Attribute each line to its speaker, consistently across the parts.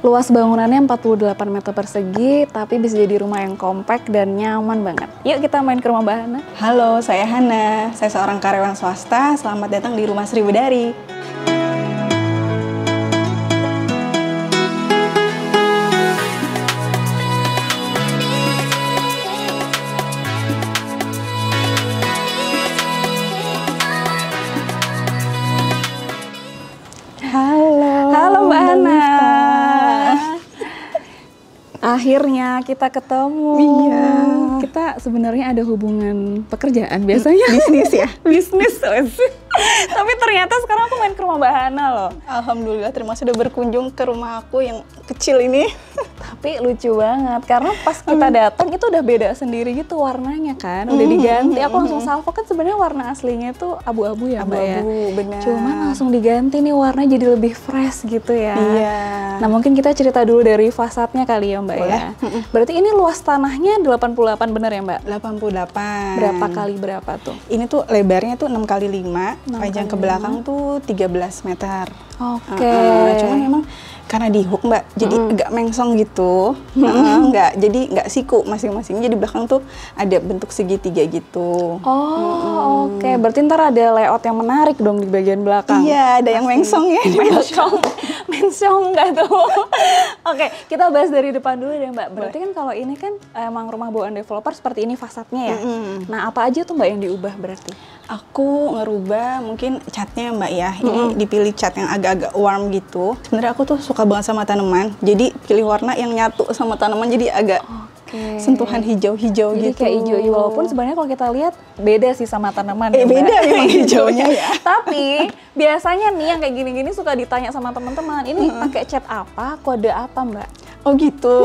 Speaker 1: Luas bangunannya 48 meter persegi, tapi bisa jadi rumah yang kompak dan nyaman banget. Yuk kita main ke rumah Mbak Hana.
Speaker 2: Halo, saya Hana. Saya seorang karyawan swasta. Selamat datang di Rumah Seribu Dari.
Speaker 1: Halo Mbak Hana. Akhirnya kita ketemu.
Speaker 2: Iya.
Speaker 1: Kita sebenarnya ada hubungan pekerjaan biasanya.
Speaker 2: Bisnis ya?
Speaker 1: Bisnis. Tapi ternyata sekarang aku main ke rumah Mbak Hana loh.
Speaker 2: Alhamdulillah, terima kasih sudah berkunjung ke rumah aku yang kecil ini.
Speaker 1: Tapi lucu banget karena pas kita datang itu udah beda sendiri gitu warnanya kan, udah diganti. Aku langsung salvo, kan sebenarnya warna aslinya itu abu-abu ya Mbak ya.
Speaker 2: Abu-abu, benar.
Speaker 1: Cuman langsung diganti nih warnanya jadi lebih fresh gitu ya.
Speaker 2: Iya.
Speaker 1: Nah mungkin kita cerita dulu dari fasadnya kali ya Mbak.
Speaker 2: Boleh.
Speaker 1: Ya. Berarti ini luas tanahnya 88 bener ya Mbak?
Speaker 2: 88.
Speaker 1: Berapa kali berapa tuh?
Speaker 2: Ini tuh lebarnya tuh 6 kali 5,
Speaker 1: 6
Speaker 2: panjang
Speaker 1: kali
Speaker 2: ke belakang tuh 13 meter.
Speaker 1: Oke.
Speaker 2: Cuman memang karena di hook Mbak, jadi agak mengsong gitu. Jadi nggak siku masing-masing. Jadi belakang tuh ada bentuk segitiga gitu.
Speaker 1: Oh, oke. Berarti ntar ada layout yang menarik dong di bagian belakang.
Speaker 2: Iya, ada yang mengsong ya.
Speaker 1: Mengsong nggak tuh? Oke, kita bahas dari depan dulu deh Mbak. Berarti kan kalau ini kan emang rumah bawaan developer seperti ini fasadnya ya. Nah, apa aja tuh Mbak yang diubah berarti?
Speaker 2: Aku ngerubah mungkin catnya Mbak ya. Ini dipilih cat yang agak-agak warm gitu. Sebenarnya aku tuh suka banget sama tanaman. Jadi pilih warna yang nyatu sama tanaman, jadi agak sentuhan hijau-hijau gitu.
Speaker 1: Jadi kayak hijau-hijau, walaupun sebenarnya kalau kita lihat beda sih sama tanaman ya, Mbak.
Speaker 2: Beda memang hijaunya ya.
Speaker 1: Tapi biasanya nih yang kayak gini-gini suka ditanya sama teman-teman, ini pakai cat apa, kode apa Mbak?
Speaker 2: Oh gitu.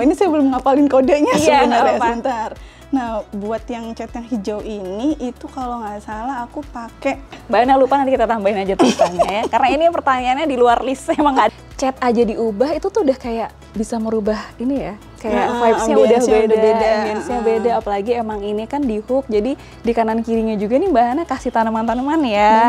Speaker 2: Ini saya belum ngapalin kodenya sebenarnya,
Speaker 1: apa?
Speaker 2: sebentar. Nah, buat yang cat yang hijau ini, itu kalau nggak salah aku pakai...
Speaker 1: Mbak Ana lupa, nanti kita tambahin aja tulisannya ya. Karena ini pertanyaannya di luar list, emang nggak. Cat aja diubah, itu tuh udah kayak bisa merubah ini ya. Kayak vibes-nya udah beda, ambience-nya beda. Apalagi emang ini kan di hook, jadi di kanan kirinya juga nih Mbak Ana kasih tanaman-tanaman ya.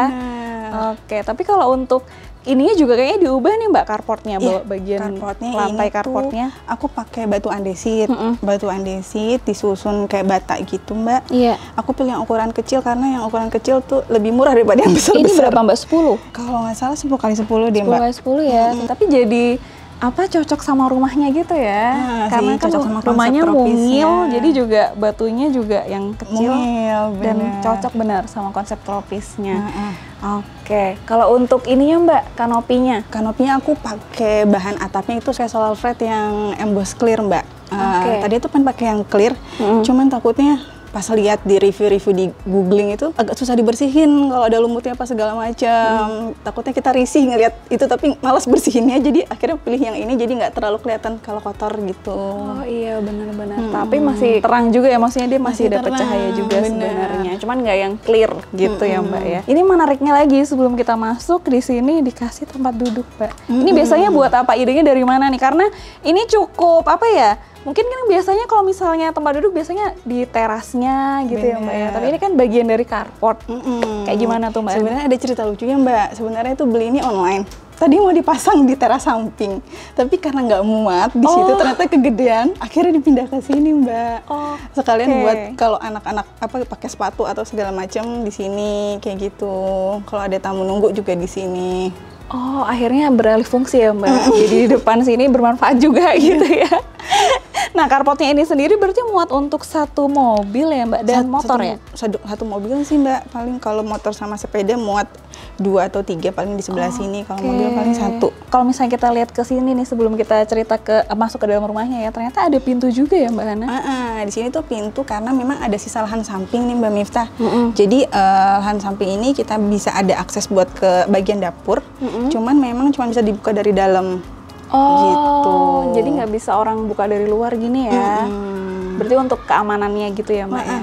Speaker 1: Oke, tapi kalau untuk ininya juga kayaknya diubah nih Mbak, carportnya, bagian lantai carportnya.
Speaker 2: Aku pakai batu andesit, batu andesit disusun kayak bata gitu Mbak.
Speaker 1: Iya.
Speaker 2: Aku pilih yang ukuran kecil karena yang ukuran kecil tuh lebih murah daripada yang besar-besar.
Speaker 1: Ini berapa Mbak? 10?
Speaker 2: Kalau nggak salah 10 kali 10 deh Mbak.
Speaker 1: 10 kali 10 ya, tapi jadi apa cocok sama rumahnya gitu ya. Karena kan rumahnya mungil, jadi juga batunya juga yang kecil dan cocok benar sama konsep tropisnya. Oke, kalau untuk ininya Mbak, kanopinya?
Speaker 2: Kanopinya aku pakai bahan atapnya itu Sesol Fred yang emboss clear Mbak. Tadi itu kan pakai yang clear, cuman takutnya pas lihat di review-review di googling itu agak susah dibersihin kalau ada lumutnya apa segala macam. Takutnya kita risih ngeliat itu tapi malas bersihinnya, jadi akhirnya pilih yang ini jadi nggak terlalu kelihatan kalau kotor gitu.
Speaker 1: Oh iya benar-benar. Tapi masih terang juga ya, maksudnya dia masih dapat cahaya juga sebenarnya. Cuman nggak yang clear gitu ya Mbak ya. Ini menariknya lagi sebelum kita masuk di sini dikasih tempat duduk Mbak. Ini biasanya buat apa, idenya dari mana nih? Karena ini cukup apa ya? Mungkin kan biasanya kalau misalnya tempat duduk biasanya di terasnya gitu ya Mbak ya. Tapi ini kan bagian dari carport. Kayak gimana tuh Mbak?
Speaker 2: Sebenarnya ada cerita lucunya Mbak. Sebenarnya itu beli ini online. Tadi mau dipasang di teras samping, tapi karena nggak muat di situ ternyata kegedean, akhirnya dipindah ke sini Mbak. Sekalian buat kalau anak-anak apa pakai sepatu atau segala macam di sini kayak gitu. Kalau ada tamu nunggu juga di sini.
Speaker 1: Oh, akhirnya beralih fungsi ya Mbak. Jadi di depan sini bermanfaat juga gitu ya. Nah, carportnya ini sendiri berarti muat untuk satu mobil ya Mbak, dan motor ya?
Speaker 2: Satu mobil sih Mbak, paling kalau motor sama sepeda muat 2 atau 3 paling di sebelah sini, kalau mobil paling 1.
Speaker 1: Kalau misalnya kita lihat ke sini nih sebelum kita cerita masuk ke dalam rumahnya ya, ternyata ada pintu juga ya Mbak Hana?
Speaker 2: Di sini tuh pintu karena memang ada sisa lahan samping nih Mbak Miftah. Jadi lahan samping ini kita bisa ada akses buat ke bagian dapur, cuman memang cuma bisa dibuka dari dalam. Gitu.
Speaker 1: Jadi nggak bisa orang buka dari luar gini ya. Berarti untuk keamanannya gitu ya Mbak ya.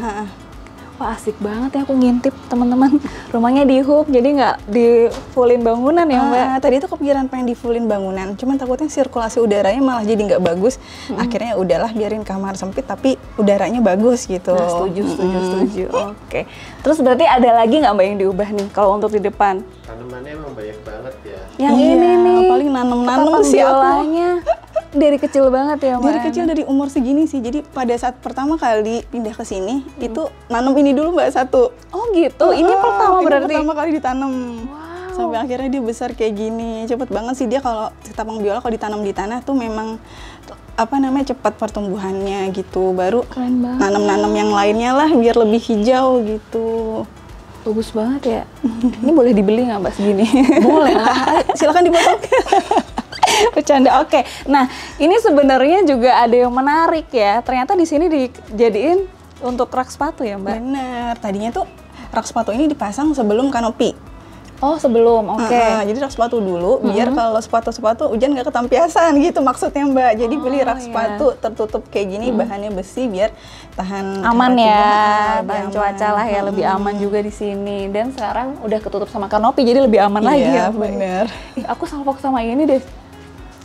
Speaker 1: Wah asik banget ya, aku ngintip teman-teman. Rumahnya di hook, jadi nggak di fullin bangunan ya Mbak?
Speaker 2: Tadi tuh kepikiran pengen di fullin bangunan, cuman takutnya sirkulasi udaranya malah jadi nggak bagus. Akhirnya udahlah biarin kamar sempit tapi udaranya bagus gitu.
Speaker 1: Nah, setuju. Oke. Terus berarti ada lagi nggak Mbak yang diubah nih kalau untuk di depan?
Speaker 3: Tanamannya emang banyak banget ya.
Speaker 1: Yang ini nih,
Speaker 2: paling nanem-nanem sih
Speaker 1: biolanya. dari kecil banget ya Mbak?
Speaker 2: Dari kecil, dari umur segini sih. Jadi pada saat pertama kali pindah ke sini, itu nanam ini dulu Mbak satu.
Speaker 1: Oh gitu, ini pertama berarti?
Speaker 2: Ini pertama kali ditanam.
Speaker 1: Wow.
Speaker 2: Sampai akhirnya dia besar kayak gini. Cepet banget sih dia kalau tapang biola kalau ditanam di tanah tuh memang cepat pertumbuhannya gitu. Baru nanam-nanam yang lainnya lah biar lebih hijau gitu.
Speaker 1: Bagus banget ya. Ini boleh dibeli nggak Mbak segini?
Speaker 2: Boleh lah, silakan dipotong.
Speaker 1: Bercanda. Oke. Nah, ini sebenarnya juga ada yang menarik ya. Ternyata di sini dijadiin untuk rak sepatu ya, Mbak?
Speaker 2: Bener. Tadinya tuh rak sepatu ini dipasang sebelum kanopi.
Speaker 1: Oh, sebelum. Oke.
Speaker 2: Jadi rak sepatu dulu, biar kalau sepatu-sepatu hujan nggak ketampiasan gitu maksudnya Mbak. Jadi beli rak sepatu tertutup kayak gini, bahannya besi biar tahan
Speaker 1: aman ya, tahan cuaca lah ya, lebih aman juga di sini. Dan sekarang udah ketutup sama kanopi, jadi lebih aman lagi ya.
Speaker 2: Iya, bener.
Speaker 1: Aku salfok sama ini deh.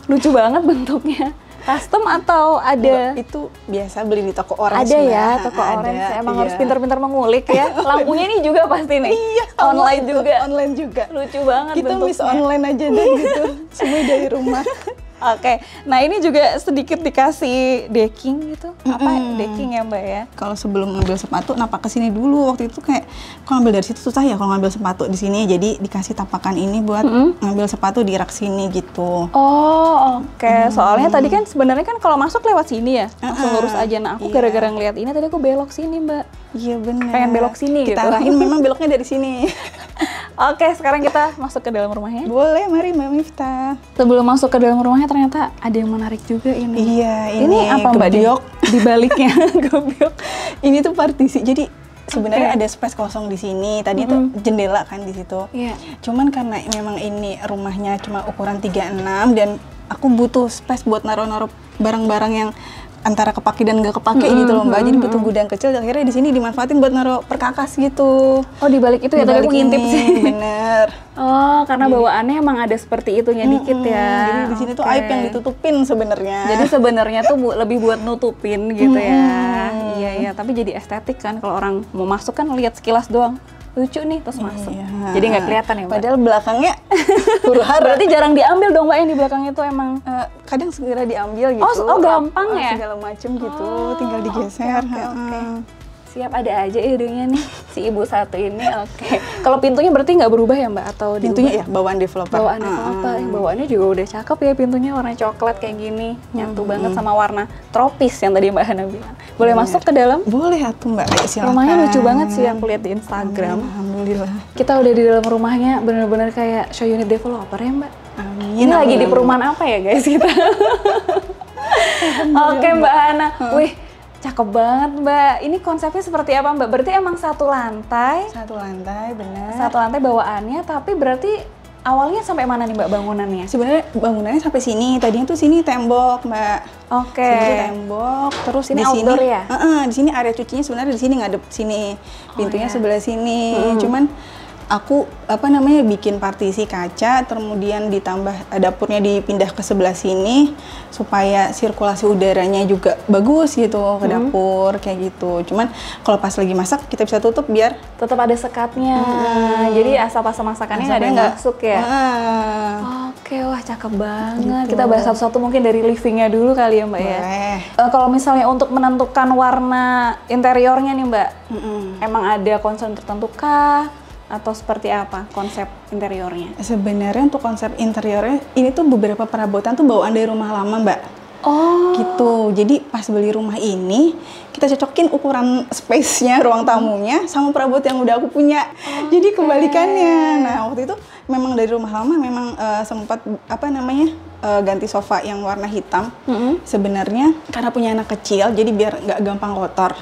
Speaker 1: Lucu banget bentuknya. Custom atau ada?
Speaker 2: Itu biasa beli di toko orange.
Speaker 1: Ada ya, toko orange. Emang harus pintar-pintar mengulik ya. Lampunya ini juga pasti nih.
Speaker 2: Iya,
Speaker 1: online juga.
Speaker 2: Online juga.
Speaker 1: Lucu banget
Speaker 2: kita
Speaker 1: bentuknya.
Speaker 2: Miss online aja deh gitu. Semua dari rumah.
Speaker 1: Oke, nah ini juga sedikit dikasih decking gitu. Apa decking ya Mbak ya?
Speaker 2: Kalau sebelum ngambil sepatu, napak ke sini dulu. Waktu itu kayak kalau ngambil dari situ susah ya kalau ngambil sepatu di sini. Jadi dikasih tapakan ini buat ngambil sepatu di rak sini gitu.
Speaker 1: Oh, oke. Soalnya tadi kan sebenarnya kan kalau masuk lewat sini ya, langsung lurus aja. Nah, aku gara-gara ngeliat ini tadi aku belok sini, Mbak.
Speaker 2: Iya benar.
Speaker 1: Pengen belok sini
Speaker 2: kita
Speaker 1: gitu.
Speaker 2: arahin memang beloknya dari sini.
Speaker 1: Oke, sekarang kita masuk ke dalam rumahnya.
Speaker 2: Boleh, mari Mbak Miftah.
Speaker 1: Sebelum masuk ke dalam rumahnya ternyata ada yang menarik juga ini.
Speaker 2: Iya,
Speaker 1: ini apa Mbak di baliknya? Gebyok.
Speaker 2: Ini tuh partisi. Jadi sebenarnya ada space kosong di sini. Tadi tuh jendela kan di situ.
Speaker 1: Iya.
Speaker 2: Cuman karena memang ini rumahnya cuma ukuran 36 dan aku butuh space buat naruh-naruh barang-barang yang antara kepake dan nggak kepake gitu loh Mbak. Jadi butuh gudang kecil, akhirnya di sini dimanfaatin buat naruh perkakas gitu.
Speaker 1: Oh, di balik itu ya, tadi aku ngintip sih.
Speaker 2: Bener.
Speaker 1: Oh, karena bawaannya emang ada seperti itunya dikit ya.
Speaker 2: Jadi di sini tuh aib yang ditutupin sebenarnya.
Speaker 1: Jadi sebenarnya tuh lebih buat nutupin gitu ya. Iya iya, tapi jadi estetik kan kalau orang mau masuk kan lihat sekilas doang. Lucu nih terus masuk. Jadi nggak kelihatan ya Mbak.
Speaker 2: Padahal belakangnya huru-hara.
Speaker 1: Berarti jarang diambil dong Mbak yang di belakang itu emang.
Speaker 2: Kadang segera diambil gitu.
Speaker 1: Oh gampang ya?
Speaker 2: Segala macem gitu, tinggal digeser.
Speaker 1: Oke. Siap, ada aja idenya nih si ibu satu ini. Oke. Kalau pintunya berarti nggak berubah ya Mbak? Atau
Speaker 2: pintunya ya bawaan developer.
Speaker 1: Bawaan developer. Bawaannya juga udah cakep ya, pintunya warna coklat kayak gini. Nyatu banget sama warna tropis yang tadi Mbak Hana bilang. Boleh masuk ke dalam?
Speaker 2: Boleh atuh Mbak, silakan.
Speaker 1: Rumahnya lucu banget sih yang lihat di Instagram.
Speaker 2: Alhamdulillah.
Speaker 1: Kita udah di dalam rumahnya, bener-bener kayak show unit developer ya Mbak.
Speaker 2: Amin.
Speaker 1: Ini lagi di perumahan apa ya guys kita? Oke Mbak Hana. Wih, cakep banget Mbak. Ini konsepnya seperti apa Mbak? Berarti emang satu lantai?
Speaker 2: Satu lantai, benar.
Speaker 1: Satu lantai bawaannya, tapi berarti awalnya sampai mana nih Mbak bangunannya?
Speaker 2: Sebenarnya bangunannya sampai sini. Tadinya tuh sini tembok Mbak.
Speaker 1: Oke.
Speaker 2: Sini tembok. Terus
Speaker 1: ini
Speaker 2: di
Speaker 1: outdoor
Speaker 2: sini,
Speaker 1: ya?
Speaker 2: Di sini area cucinya sebenarnya di sini ngadep sini. Pintunya sebelah sini. Cuman aku bikin partisi kaca, kemudian ditambah dapurnya dipindah ke sebelah sini supaya sirkulasi udaranya juga bagus gitu ke dapur kayak gitu. Cuman kalau pas lagi masak kita bisa tutup biar
Speaker 1: tetap ada sekatnya. Jadi asap masakannya nggak ada yang masuk ya. Oke, wah cakep banget. Gitu. Kita bahas satu-satu mungkin dari livingnya dulu kali ya Mbak ya. Kalau misalnya untuk menentukan warna interiornya nih Mbak, emang ada concern tertentu kah? Atau seperti apa konsep interiornya?
Speaker 2: Sebenarnya untuk konsep interiornya ini tuh beberapa perabotan tuh bawaan dari rumah lama Mbak.
Speaker 1: Oh.
Speaker 2: Gitu. Jadi pas beli rumah ini kita cocokin ukuran space-nya, ruang tamunya sama perabot yang udah aku punya. Jadi kebalikannya. Nah waktu itu memang dari rumah lama memang sempat ganti sofa yang warna hitam. Sebenarnya karena punya anak kecil jadi biar nggak gampang kotor.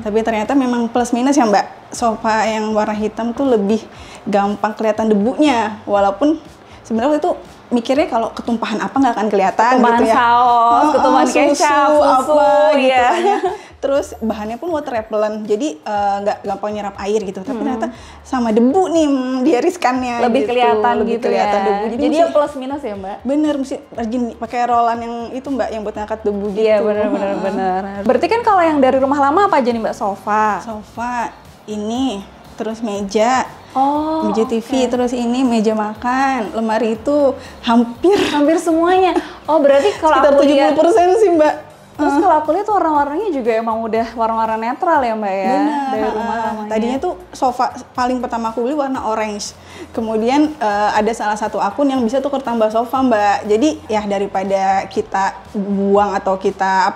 Speaker 2: Tapi ternyata memang plus minus ya Mbak. Sofa yang warna hitam tuh lebih gampang kelihatan debunya, walaupun sebenarnya itu mikirnya kalau ketumpahan apa nggak akan kelihatan
Speaker 1: ketumpahan
Speaker 2: gitu ya.
Speaker 1: Saus, ketumpahan kecap, susu,
Speaker 2: gitu
Speaker 1: ya.
Speaker 2: kan. Terus bahannya pun water repellent, jadi nggak gampang nyerap air gitu. Tapi ternyata sama debu nih dia riskannya.
Speaker 1: Lebih
Speaker 2: gitu.
Speaker 1: kelihatan
Speaker 2: lebih
Speaker 1: gitu
Speaker 2: kelihatan
Speaker 1: ya.
Speaker 2: debu.
Speaker 1: Jadi ya plus minus ya Mbak.
Speaker 2: Bener, mesti rajin pakai rolan yang itu Mbak yang buat ngangkat debu gitu.
Speaker 1: Iya bener. Berarti kan kalau yang dari rumah lama apa aja nih Mbak? Sofa
Speaker 2: ini, terus meja, Meja TV, terus ini meja makan, lemari itu hampir
Speaker 1: semuanya. Oh, berarti kalau
Speaker 2: sekitar
Speaker 1: aku lihat
Speaker 2: 70% sih, Mbak.
Speaker 1: Terus kalau aku lihat warna-warnanya juga emang udah warna-warna netral ya, Mbak ya.
Speaker 2: Benar.
Speaker 1: Dari rumah lamanya.
Speaker 2: Tadinya tuh sofa paling pertama aku beli warna orange. Kemudian ada salah satu akun yang bisa tukar tambah sofa, Mbak. Jadi ya daripada kita buang atau kita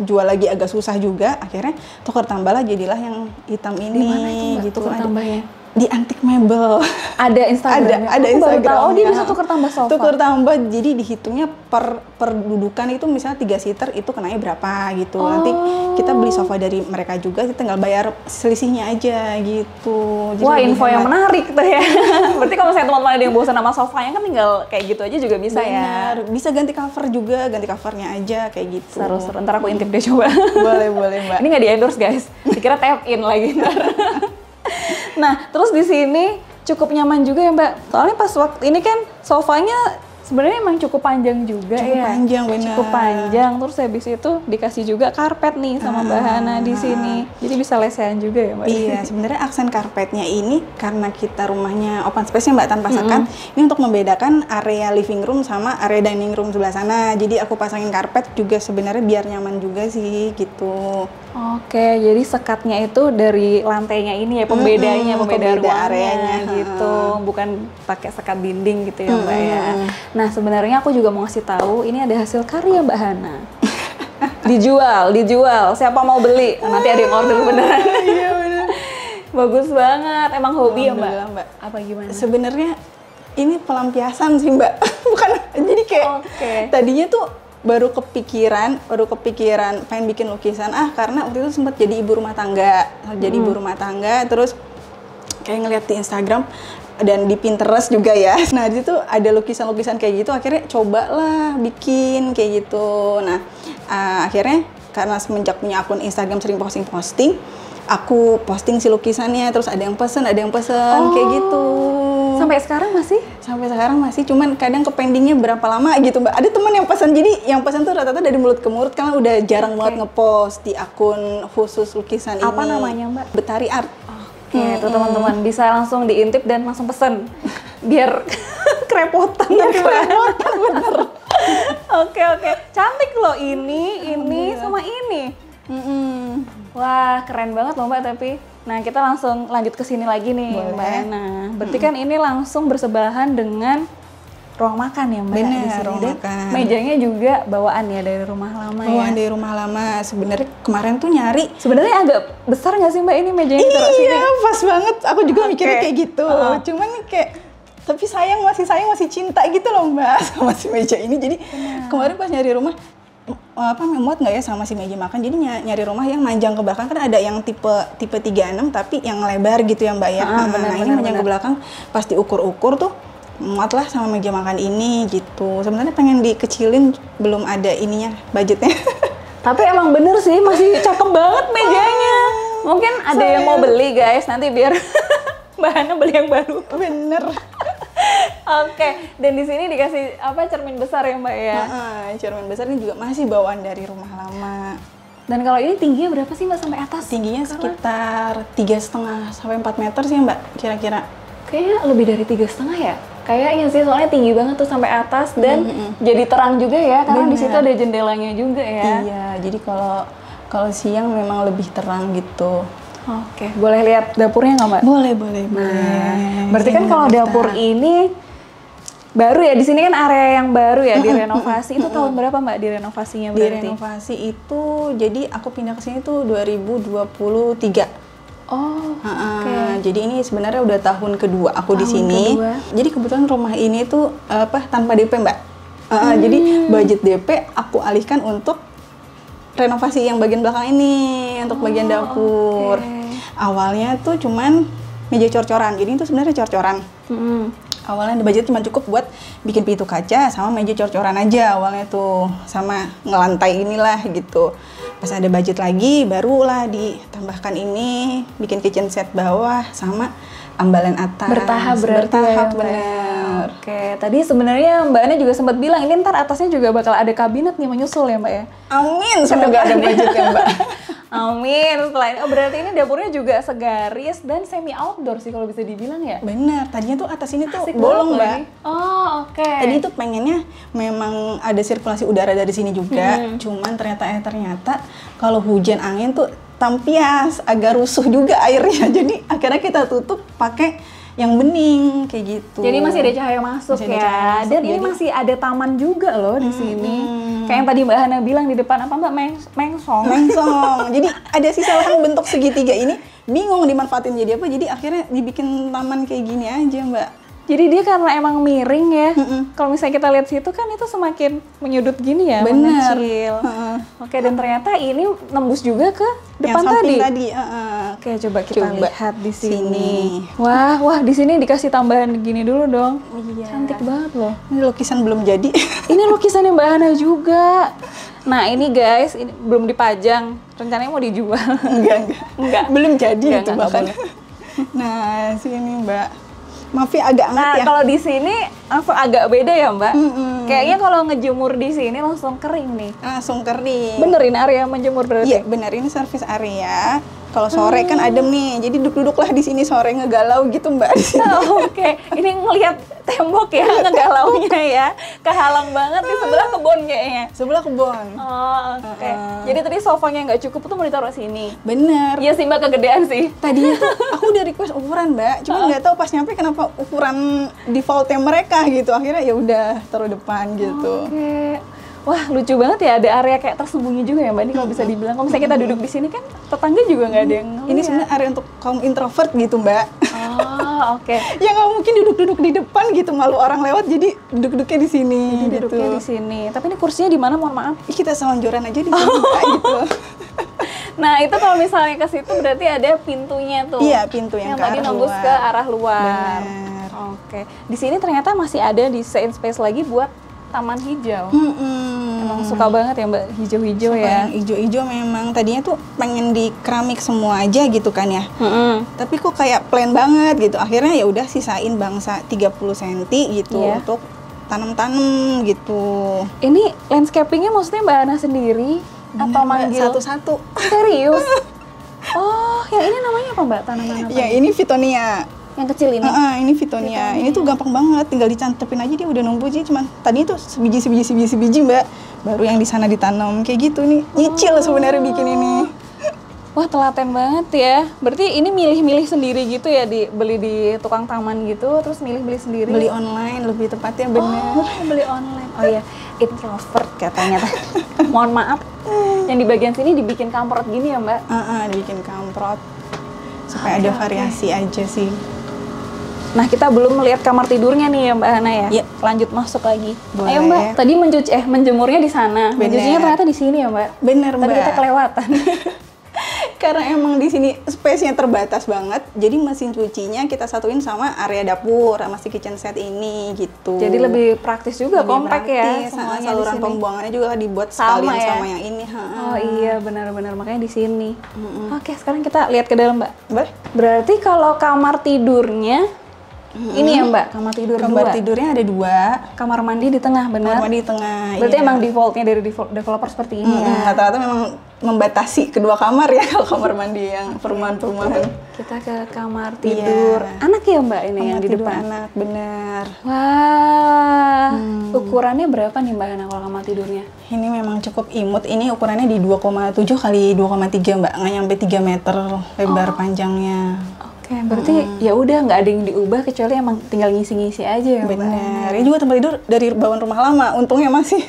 Speaker 2: jual lagi agak susah juga, akhirnya tukar tambahlah jadilah yang hitam ini.
Speaker 1: Di mana itu, Mbak,
Speaker 2: gitu.
Speaker 1: tukar tambahnya?
Speaker 2: Di Antik Mebel.
Speaker 1: Ada Instagram.
Speaker 2: Ada Instagram.
Speaker 1: Oh, dia bisa tukar tambah sofa.
Speaker 2: Tukar tambah, jadi dihitungnya per dudukan itu misalnya 3 seater itu kenanya berapa gitu. Nanti kita beli sofa dari mereka juga, kita tinggal bayar selisihnya aja gitu. Jadi
Speaker 1: wah, info yang menarik tuh ya. Berarti kalau misalnya teman-teman ada yang bosan sama sofanya kan tinggal kayak gitu aja juga bisa.
Speaker 2: Benar.
Speaker 1: Ya.
Speaker 2: Bisa ganti cover juga, ganti covernya aja kayak gitu.
Speaker 1: Seru-seru. Ntar aku intip deh coba.
Speaker 2: Boleh Mbak.
Speaker 1: Ini nggak di-endorse guys. Dikira tap in lagi ntar. Nah, terus di sini cukup nyaman juga ya, Mbak. Soalnya pas waktu ini kan sofanya sebenarnya emang cukup panjang juga
Speaker 2: cukup
Speaker 1: ya.
Speaker 2: Panjang, benar.
Speaker 1: Cukup panjang. Terus habis itu dikasih juga karpet nih sama Mbak Hana di sini. Jadi bisa lesehan juga ya, Mbak.
Speaker 2: Iya, sebenarnya aksen karpetnya ini karena kita rumahnya open space-nya, Mbak, tanpa sekat. Ini untuk membedakan area living room sama area dining room sebelah sana. Jadi aku pasangin karpet juga sebenarnya biar nyaman juga sih gitu.
Speaker 1: Oke, jadi sekatnya itu dari lantainya ini ya, pembeda ruang
Speaker 2: areanya
Speaker 1: gitu, bukan pakai sekat dinding gitu ya, Mbak ya. Nah, sebenarnya aku juga mau ngasih tahu, ini ada hasil karya Mbak Hana. dijual. Siapa mau beli? Nanti ada yang order beneran.
Speaker 2: Iya benar.
Speaker 1: Bagus banget. Emang hobi ya, Mbak?
Speaker 2: Apa gimana? Sebenarnya ini pelampiasan sih, Mbak. Bukan. Jadi kayak tadinya tuh baru kepikiran pengen bikin lukisan karena waktu itu sempat jadi ibu rumah tangga. Terus kayak ngeliat di Instagram dan di Pinterest juga ya. Nah, di situ ada lukisan-lukisan kayak gitu, akhirnya cobalah bikin kayak gitu. Nah, akhirnya karena semenjak punya akun Instagram sering posting, aku posting si lukisannya, terus ada yang pesen kayak gitu.
Speaker 1: Sampai sekarang masih?
Speaker 2: Sampai sekarang masih, cuman kadang kependingnya berapa lama gitu, Mbak. Ada teman yang pesan, jadi yang pesan tuh rata-rata dari mulut ke mulut karena udah jarang banget ngepost di akun khusus lukisan ini.
Speaker 1: Apa namanya, Mbak?
Speaker 2: Betari Art.
Speaker 1: Itu teman-teman bisa langsung diintip dan langsung pesen biar kerepotan nanti, Mbak.
Speaker 2: Bener.
Speaker 1: Oke. Cantik loh ini sama ini. Wah, keren banget loh, Mbak, tapi. Nah, kita langsung lanjut ke sini lagi nih, Mbak Hana. Berarti kan ini langsung bersebelahan dengan ruang makan ya, Mbak?
Speaker 2: Bener,
Speaker 1: di sini.
Speaker 2: ruang makan.
Speaker 1: Mejanya juga bawaan ya dari rumah lama ya?
Speaker 2: Bawaan dari rumah lama. Sebenarnya kemarin tuh nyari.
Speaker 1: Sebenarnya agak besar nggak sih, Mbak, ini mejanya?
Speaker 2: Iya, pas banget. Aku juga mikirnya kayak gitu. Cuman kayak, tapi masih cinta gitu loh, Mbak, sama si meja ini. Jadi kemarin pas nyari rumah, muat nggak ya sama si meja makan, jadi nyari rumah yang manjang ke belakang, kan ada yang tipe 36 tapi yang lebar gitu ya, Mbak ya. Ini manjang ke belakang, pas diukur-ukur tuh muat lah sama meja makan ini gitu. Sebenarnya pengen dikecilin, belum ada ininya, budgetnya.
Speaker 1: Tapi emang bener sih, masih cakep banget mejanya. Mungkin ada yang mau beli, guys, nanti biar Mbak Hana beli yang baru.
Speaker 2: Bener.
Speaker 1: Oke, dan di sini dikasih cermin besar ya, Mbak ya?
Speaker 2: Cermin besar ini juga masih bawaan dari rumah lama.
Speaker 1: Dan kalau ini tingginya berapa sih, Mbak, sampai atas?
Speaker 2: Tingginya sekitar 3,5 sampai 4 meter sih, Mbak, kira-kira.
Speaker 1: Kayaknya lebih dari 3,5 ya? Kayaknya sih, soalnya tinggi banget tuh sampai atas dan jadi terang juga ya, karena di situ ada jendelanya juga ya.
Speaker 2: Iya, jadi kalau siang memang lebih terang gitu.
Speaker 1: Oke, boleh lihat dapurnya nggak, Mbak?
Speaker 2: Boleh.
Speaker 1: Nah, berarti kan kalau dapur ini baru ya, di sini kan area yang baru ya, direnovasi. Itu tahun berapa, Mbak, direnovasinya berarti?
Speaker 2: Direnovasi itu, jadi aku pindah ke sini tuh 2023.
Speaker 1: Oke.
Speaker 2: Jadi ini sebenarnya udah tahun kedua aku di sini. Jadi kebetulan rumah ini tuh tanpa DP, Mbak. Jadi budget DP aku alihkan untuk renovasi yang bagian belakang ini, untuk bagian dapur. Awalnya tuh cuman meja cor-coran, jadi itu sebenarnya cor-coran. Awalnya budget cuma cukup buat bikin pintu kaca sama meja cor-coran aja awalnya tuh, sama ngelantai inilah gitu. Pas ada budget lagi, barulah ditambahkan ini, bikin kitchen set bawah sama ambalan atas.
Speaker 1: Bertahap berarti
Speaker 2: ya,
Speaker 1: bener. Oke, tadi sebenarnya Mbak Ana juga sempat bilang ini ntar atasnya juga bakal ada kabinet nih menyusul ya, Mbak ya?
Speaker 2: Amin, semoga ada budget ya, Mbak.
Speaker 1: Amin. Selain berarti ini dapurnya juga segaris dan semi outdoor sih kalau bisa dibilang ya.
Speaker 2: Bener, tadinya tuh atas ini tuh
Speaker 1: Asik
Speaker 2: bolong
Speaker 1: banget
Speaker 2: Mbak.
Speaker 1: lagi. Oh, oke.
Speaker 2: Tadi tuh pengennya memang ada sirkulasi udara dari sini juga, cuman ternyata kalau hujan angin tuh tampias, agak rusuh juga airnya. Jadi akhirnya kita tutup pakai yang bening kayak gitu.
Speaker 1: Jadi masih ada cahaya masuk
Speaker 2: Masih ada
Speaker 1: ya.
Speaker 2: cahaya masuk,
Speaker 1: Dan ini
Speaker 2: jadi-
Speaker 1: masih ada taman juga loh di sini. Kayak yang tadi Mbak Hana bilang di depan apa Mbak mengsong.
Speaker 2: Mengsong. Jadi ada sisa lahan bentuk segitiga ini bingung dimanfaatin jadi apa. Jadi akhirnya dibikin taman kayak gini aja, Mbak.
Speaker 1: Jadi dia karena emang miring ya. Kalau misalnya kita lihat situ kan itu semakin menyudut gini ya,
Speaker 2: Bener.
Speaker 1: mengecil. Oke, dan ternyata ini nembus juga ke depan
Speaker 2: Yang samping
Speaker 1: tadi.
Speaker 2: tadi.
Speaker 1: Oke, coba kita
Speaker 2: Coba
Speaker 1: lihat di sini.
Speaker 2: sini.
Speaker 1: Wah, di sini dikasih tambahan gini dulu dong.
Speaker 2: Iya.
Speaker 1: Cantik banget loh.
Speaker 2: Ini lukisan belum jadi.
Speaker 1: Ini lukisannya Mbak Hana juga. Nah, ini guys, ini belum dipajang. Rencananya mau dijual. Enggak.
Speaker 2: Belum jadi
Speaker 1: Enggak,
Speaker 2: itu
Speaker 1: enggak
Speaker 2: bahkan.
Speaker 1: boleh.
Speaker 2: Nah, sini Mbak. Maaf ya agak
Speaker 1: Nah,
Speaker 2: anget ya.
Speaker 1: kalau di sini langsung agak beda ya, Mbak. Kayaknya kalau ngejemur di sini langsung kering nih.
Speaker 2: Langsung kering.
Speaker 1: Bener ini area menjemur berarti?
Speaker 2: Iya, benar ini service area. Kalau sore kan adem nih, jadi duduk-duduklah di sini sore ngegalau gitu Mbak di sini.
Speaker 1: Oh, oke, ini ngelihat tembok ya, ngegalaunya ya. Kehalang banget di sebelah kebun kayaknya.
Speaker 2: Sebelah kebun.
Speaker 1: Oh, oke. Jadi tadi sofanya nggak cukup tuh mau ditaruh sini.
Speaker 2: Bener.
Speaker 1: Iya sih Mbak, kegedean sih.
Speaker 2: Tadinya tuh aku udah request ukuran Mbak, cuma nggak tahu pas nyampe kenapa ukuran defaultnya mereka gitu. Akhirnya ya udah taruh depan gitu.
Speaker 1: Oke. Wah, lucu banget ya, ada area kayak tersembunyi juga ya Mbak, ini kalau bisa dibilang. Kalau misalnya kita duduk di sini kan tetangga juga nggak ada yang ngeliat.
Speaker 2: Ini sebenarnya area untuk kaum introvert gitu Mbak.
Speaker 1: Oh, oke.
Speaker 2: Ya nggak mungkin duduk-duduk di depan gitu, malu orang lewat jadi duduk-duduknya di sini gitu.
Speaker 1: Duduknya di sini. Tapi ini kursinya di mana? Mohon maaf.
Speaker 2: Ih, kita selonjoran aja di sini Mbak, gitu.
Speaker 1: Nah, itu kalau misalnya ke situ berarti ada pintunya tuh.
Speaker 2: Iya, pintu yang ke
Speaker 1: tadi
Speaker 2: arah
Speaker 1: nembus
Speaker 2: luar.
Speaker 1: ke arah luar.
Speaker 2: Benar.
Speaker 1: Oke. Di sini ternyata masih ada desain space lagi buat taman hijau. Emang suka banget ya Mbak hijau-hijau ya.
Speaker 2: Yang ijo-ijo memang tadinya tuh pengen di keramik semua aja gitu kan ya. Tapi kok kayak plain banget gitu. Akhirnya ya udah sisain bangsa 30 cm gitu
Speaker 1: Iya.
Speaker 2: untuk tanam-tanam gitu.
Speaker 1: Ini landscapingnya maksudnya Mbak Ana sendiri atau
Speaker 2: Bener, Mbak,
Speaker 1: manggil?
Speaker 2: satu-satu.
Speaker 1: Serius? Oh, yang ini namanya apa Mbak? Tanaman apa?
Speaker 2: Ya ini Fitonia.
Speaker 1: Yang kecil ini?
Speaker 2: Ini Fitonia. Ini tuh gampang banget, tinggal dicantepin aja dia udah numbuh sih. Cuman tadi tuh sebiji Mbak. Baru yang di sana ditanam kayak gitu nih. Nyicil sebenarnya bikin ini.
Speaker 1: Wah, telaten banget ya. Berarti ini milih-milih sendiri gitu ya, beli di tukang taman gitu, terus milih-beli sendiri?
Speaker 2: Beli online lebih tepatnya bener.
Speaker 1: Oh, beli online. Oh iya, introvert katanya. Mohon maaf, yang di bagian sini dibikin kamprot gini ya Mbak?
Speaker 2: Dibikin kamprot supaya ada variasi aja sih.
Speaker 1: Nah, kita belum melihat kamar tidurnya nih ya Mbak Hana ya?
Speaker 2: Iya.
Speaker 1: Lanjut masuk lagi.
Speaker 2: Boleh.
Speaker 1: Ayo Mbak, tadi menjemurnya di sana.
Speaker 2: Bener.
Speaker 1: Mencucinya ternyata di sini ya Mbak?
Speaker 2: Bener
Speaker 1: Tadi
Speaker 2: Mbak.
Speaker 1: kita kelewatan.
Speaker 2: Karena emang di sini space-nya terbatas banget, jadi mesin cucinya kita satuin sama area dapur, sama si kitchen set ini gitu.
Speaker 1: Jadi lebih praktis juga,
Speaker 2: Lebih
Speaker 1: kompak ya
Speaker 2: praktis.
Speaker 1: semuanya
Speaker 2: Saluran
Speaker 1: di sini.
Speaker 2: pembuangannya juga dibuat
Speaker 1: Sama
Speaker 2: sekalian
Speaker 1: ya?
Speaker 2: sama yang ini.
Speaker 1: Oh iya, benar-benar makanya di sini. Oke, sekarang kita lihat ke dalam Mbak.
Speaker 2: Boleh?
Speaker 1: Berarti kalau kamar tidurnya ini ya Mbak, kamar tidur
Speaker 2: Kamar
Speaker 1: dua.
Speaker 2: tidurnya ada 2,
Speaker 1: Kamar mandi di tengah, benar?
Speaker 2: kamar mandi di tengah.
Speaker 1: Berarti
Speaker 2: iya.
Speaker 1: emang defaultnya dari developer seperti ini ya?
Speaker 2: Rata-rata memang membatasi kedua kamar ya kalau kamar mandi yang perumahan-perumahan.
Speaker 1: Kita ke kamar tidur. Anak ya Mbak ini yang di
Speaker 2: Tidur
Speaker 1: depan?
Speaker 2: anak, bener.
Speaker 1: Wah, ukurannya berapa nih Mbak Hana kalau kamar tidurnya?
Speaker 2: Ini memang cukup imut. Ini ukurannya di 2,7 kali 2,3 Mbak, nggak nyampe 3 meter lebar panjangnya.
Speaker 1: Oke, berarti ya udah nggak ada yang diubah kecuali emang tinggal ngisi-ngisi aja ya Mbak?
Speaker 2: Bener. Ini juga tempat tidur dari bawaan rumah lama. Untungnya masih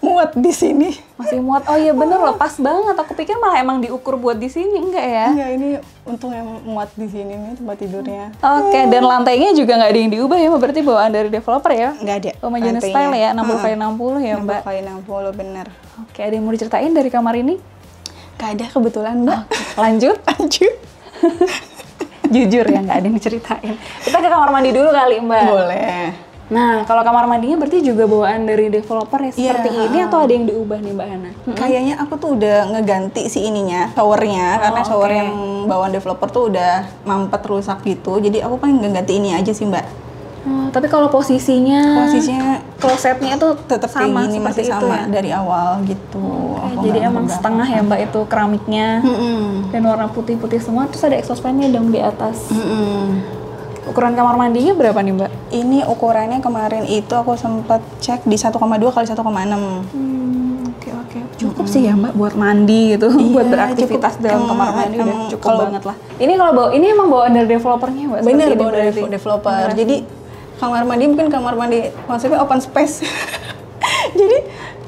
Speaker 2: muat di sini.
Speaker 1: Masih muat. Oh iya bener loh, pas banget. Aku pikir malah emang diukur buat di sini, enggak ya?
Speaker 2: Enggak, ini untungnya muat di sini nih tempat tidurnya.
Speaker 1: Oke, dan lantainya juga nggak ada yang diubah ya Mbak? Berarti bawaan dari developer ya?
Speaker 2: Nggak ada.
Speaker 1: Homogeneous style ya, 60 kali 60 ya Mbak?
Speaker 2: 60 kali 60 bener.
Speaker 1: Oke, ada yang mau diceritain dari kamar ini?
Speaker 2: Nggak ada kebetulan Mbak.
Speaker 1: Lanjut?
Speaker 2: Lanjut.
Speaker 1: Jujur ya, nggak ada yang diceritain. Kita ke kamar mandi dulu kali Mbak.
Speaker 2: Boleh.
Speaker 1: Nah, kalau kamar mandinya berarti juga bawaan dari developer ya seperti
Speaker 2: Iya.
Speaker 1: ini atau ada yang diubah nih Mbak Hana?
Speaker 2: Kayaknya aku tuh udah ngeganti si ininya, showernya, karena shower yang bawaan developer tuh udah mampet rusak gitu. Jadi aku paling ngeganti ini aja sih Mbak.
Speaker 1: Tapi kalau posisinya
Speaker 2: klosetnya itu tetap
Speaker 1: sama,
Speaker 2: kayak gini, masih
Speaker 1: seperti itu
Speaker 2: sama
Speaker 1: ya?
Speaker 2: dari awal gitu.
Speaker 1: Jadi emang setengah ya Mbak itu keramiknya dan warna putih-putih semua, terus ada exhaust fan-nya dong di atas. Ukuran kamar mandinya berapa nih Mbak?
Speaker 2: Ini ukurannya kemarin itu aku sempat cek di 1,2 kali 1,6.
Speaker 1: Oke. Cukup sih ya Mbak buat mandi gitu, buat beraktivitas
Speaker 2: cukup.
Speaker 1: dalam kamar mandi udah cukup banget lah. Ini
Speaker 2: Emang
Speaker 1: bawaan dari developernya Mbak?
Speaker 2: Bener, bawaan dari developer. Jadi kamar mandi mungkin kamar mandi konsepnya open space. Jadi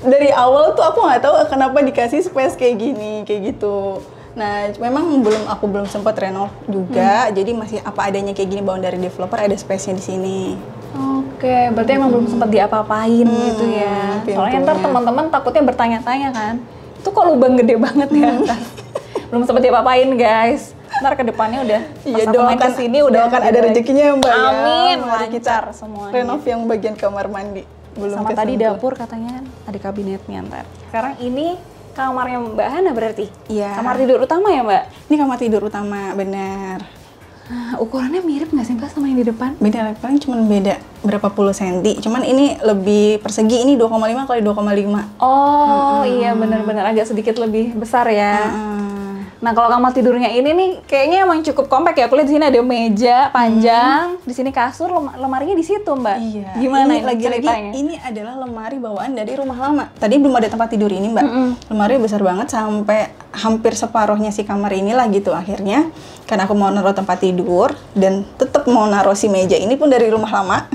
Speaker 2: dari awal tuh aku nggak tahu kenapa dikasih space kayak gini, kayak gitu. Nah, memang aku belum sempat renov juga, jadi masih apa adanya kayak gini bawaan dari developer, ada space-nya di sini.
Speaker 1: Oke, berarti emang belum sempat diapa-apain gitu ya. Soalnya ntar teman-teman takutnya bertanya-tanya kan, itu kok lubang gede banget di atas. Belum sempat diapa-apain guys. Ntar ke depannya udah
Speaker 2: pas aku main kesini doakan ada rezekinya Mbak.
Speaker 1: Amin,
Speaker 2: mari kita
Speaker 1: semuanya.
Speaker 2: Renov yang bagian kamar mandi. Belum
Speaker 1: sama tadi dapur katanya ada kabinetnya ntar. Sekarang ini kamarnya Mbak Hana berarti?
Speaker 2: Iya.
Speaker 1: Kamar tidur utama ya Mbak?
Speaker 2: Ini kamar tidur utama, benar.
Speaker 1: Ukurannya mirip nggak sih Mbak sama yang di depan?
Speaker 2: Beda, paling cuma beda berapa puluh senti. Cuman ini lebih persegi, ini 2,5 kali 2,5.
Speaker 1: Oh iya benar-benar agak sedikit lebih besar ya. Nah kalau kamar tidurnya ini nih kayaknya emang cukup kompak ya. Aku lihat di sini ada meja panjang, di sini kasur, lemarinya di situ Mbak.
Speaker 2: Iya.
Speaker 1: Gimana
Speaker 2: ini lagi-lagi ini adalah lemari bawaan dari rumah lama. Tadi belum ada tempat tidur ini Mbak. Lemari besar banget sampai hampir separuhnya si kamar inilah gitu akhirnya. Karena aku mau naruh tempat tidur dan tetap mau naruh si meja ini pun dari rumah lama.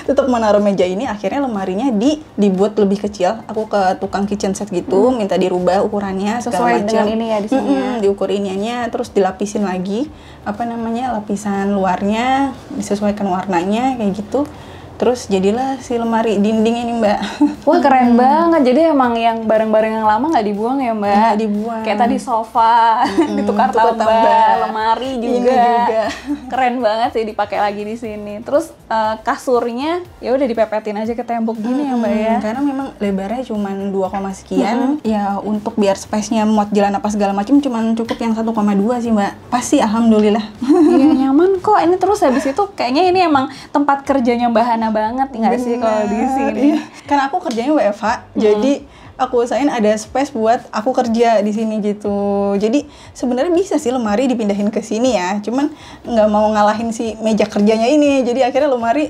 Speaker 2: Tetap mau naruh meja ini, akhirnya lemarinya dibuat lebih kecil. Aku ke tukang kitchen set gitu, minta dirubah ukurannya
Speaker 1: sesuai dengan ini ya di sini.
Speaker 2: Diukur iniannya, terus dilapisin lagi lapisan luarnya, disesuaikan warnanya kayak gitu. Terus jadilah si lemari dinding ini Mbak.
Speaker 1: Wah keren banget, jadi emang yang barang-barang yang lama nggak dibuang ya Mbak?
Speaker 2: Nggak dibuang.
Speaker 1: Kayak tadi sofa, ditukar tambah, lemari juga. Keren banget sih dipakai lagi di sini. Terus kasurnya ya udah dipepetin aja ke tembok gini ya Mbak ya?
Speaker 2: Karena memang lebarnya cuma 2, sekian. Ya untuk biar space-nya muat jalan apa segala macam cuma cukup yang 1,2 sih Mbak. Pasti alhamdulillah.
Speaker 1: Iya nyaman kok. Ini terus habis itu kayaknya ini emang tempat kerjanya Mbak Hana banget nggak sih kalau di sini?
Speaker 2: Karena aku kerjanya WFH, jadi aku usahain ada space buat aku kerja di sini gitu. Jadi sebenarnya bisa sih lemari dipindahin ke sini ya, cuman nggak mau ngalahin si meja kerjanya ini. Jadi akhirnya lemari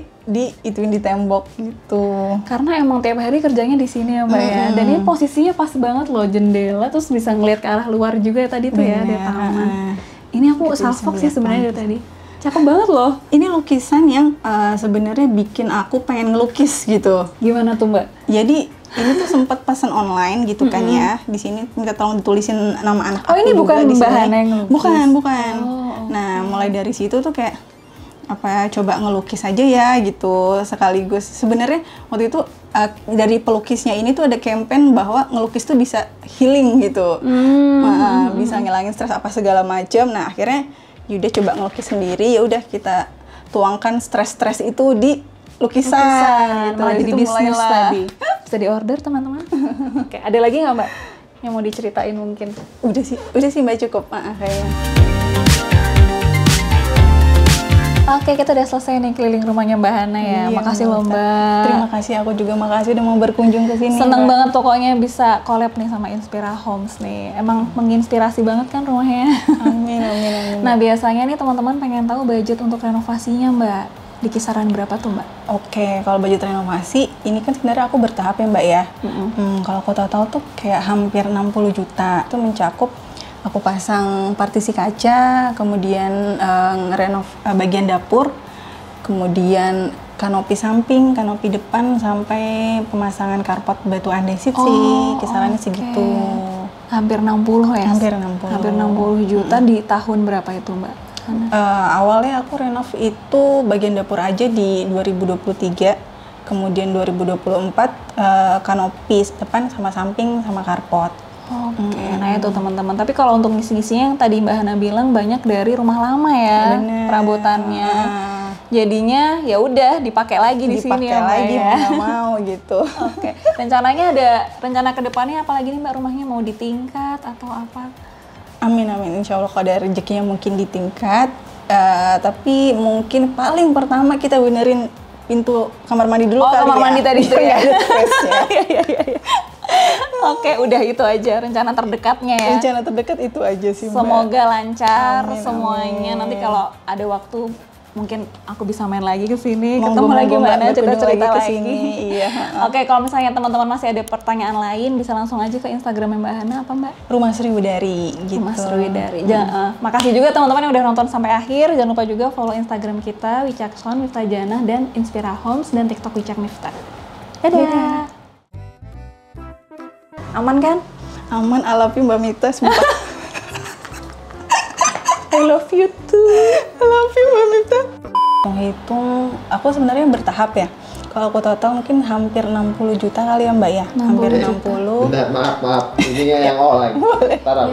Speaker 2: ituin di tembok gitu.
Speaker 1: Karena emang tiap hari kerjanya di sini ya Mbak ya. Dan ini posisinya pas banget loh, jendela terus bisa ngeliat ke arah luar juga tadi tuh ya, ada taman. Ini aku salfok sih sebenarnya dari tadi. Cakep banget loh. Ini
Speaker 2: lukisan yang sebenarnya bikin aku pengen ngelukis gitu.
Speaker 1: Gimana tuh Mbak?
Speaker 2: Jadi ini tuh sempat pesan online gitu kan ya. Di sini minta tolong ditulisin nama anak aku.
Speaker 1: Oh ini bukan Mbak Hana yang ngelukis?
Speaker 2: Bukan. Nah mulai dari situ tuh kayak coba ngelukis aja ya gitu sekaligus. Sebenarnya waktu itu dari pelukisnya ini tuh ada campaign bahwa ngelukis tuh bisa healing gitu. Bisa ngilangin stres apa segala macam. Nah akhirnya yaudah coba ngelukis sendiri, ya udah kita tuangkan stres itu di lukisan gitu.
Speaker 1: Malah jadi bisnis tadi. Bisa di order teman-teman. Oke, ada lagi nggak Mbak yang mau diceritain mungkin?
Speaker 2: Udah sih Mbak, cukup kayaknya.
Speaker 1: Oke, kita udah selesai nih keliling rumahnya Mbak Hana ya.
Speaker 2: Iya,
Speaker 1: makasih loh Mbak.
Speaker 2: Terima kasih, aku juga makasih udah mau berkunjung ke sini.
Speaker 1: Seneng banget pokoknya bisa collab nih sama Inspira Homes nih. Emang menginspirasi banget kan rumahnya.
Speaker 2: Amin.
Speaker 1: Nah biasanya nih teman-teman pengen tahu budget untuk renovasinya Mbak. Di kisaran berapa tuh Mbak?
Speaker 2: Oke, kalau budget renovasi ini kan sebenarnya aku bertahap ya Mbak ya. Kalau aku tahu tuh kayak hampir 60 juta. Itu mencakup aku pasang partisi kaca, kemudian ngerenov bagian dapur, kemudian kanopi samping, kanopi depan, sampai pemasangan karpet batu andesit sih, kisarannya segitu.
Speaker 1: Hampir 60 ya?
Speaker 2: Hampir 60.
Speaker 1: Hampir 60 juta di tahun berapa itu Mbak?
Speaker 2: Awalnya aku renov itu bagian dapur aja di 2023, kemudian 2024 kanopi depan sama samping sama karpet.
Speaker 1: Oke, nah itu teman-teman. Tapi kalau untuk ngisi-ngisinya yang tadi Mbak Hana bilang banyak dari rumah lama ya.
Speaker 2: Bener.
Speaker 1: Perabotannya. Jadinya ya udah dipakai lagi di sini ya Mbak ya.
Speaker 2: Nggak mau gitu.
Speaker 1: Oke. Rencananya ada rencana ke depannya apalagi nih Mbak, rumahnya mau ditingkat atau apa?
Speaker 2: Amin. Insya Allah kalau ada rezekinya mungkin ditingkat. Tapi mungkin paling pertama kita benerin pintu kamar mandi dulu kali ya.
Speaker 1: Kamar mandi tadi itu ya.
Speaker 2: Ada space-nya.
Speaker 1: Oke, udah itu aja rencana terdekatnya ya.
Speaker 2: Rencana terdekat itu aja sih, Mbak.
Speaker 1: Semoga lancar
Speaker 2: Amin,
Speaker 1: semuanya.
Speaker 2: amin.
Speaker 1: Nanti kalau ada waktu mungkin aku bisa main lagi ke sini,
Speaker 2: Monggo,
Speaker 1: ketemu lagi
Speaker 2: monggo,
Speaker 1: Mbak
Speaker 2: Mbak,
Speaker 1: Hana, cerita-cerita
Speaker 2: berkunjung lagi ke
Speaker 1: lagi.
Speaker 2: sini, iya.
Speaker 1: Oke, kalau misalnya teman-teman masih ada pertanyaan lain bisa langsung aja ke Instagramnya Mbak Hana apa Mbak?
Speaker 2: Rumah Sriwidari gitu.
Speaker 1: Mas Ruwidari. Makasih juga teman-teman yang udah nonton sampai akhir. Jangan lupa juga follow Instagram kita Wicakson, Miftah Janah, dan Inspira Homes, dan TikTok Wicak Miftah. Dadah. Aman kan?
Speaker 2: Aman, I love you Mbak Mita, sumpah.
Speaker 1: I love you too.
Speaker 2: I love you Mbak Mita. Menghitung, aku sebenarnya bertahap ya. Kalau aku total mungkin hampir 60 juta kali ya Mbak ya. Hampir 60.
Speaker 3: Bentar, maaf. Ininya yang O lagi.
Speaker 2: Boleh.
Speaker 3: Ntar aku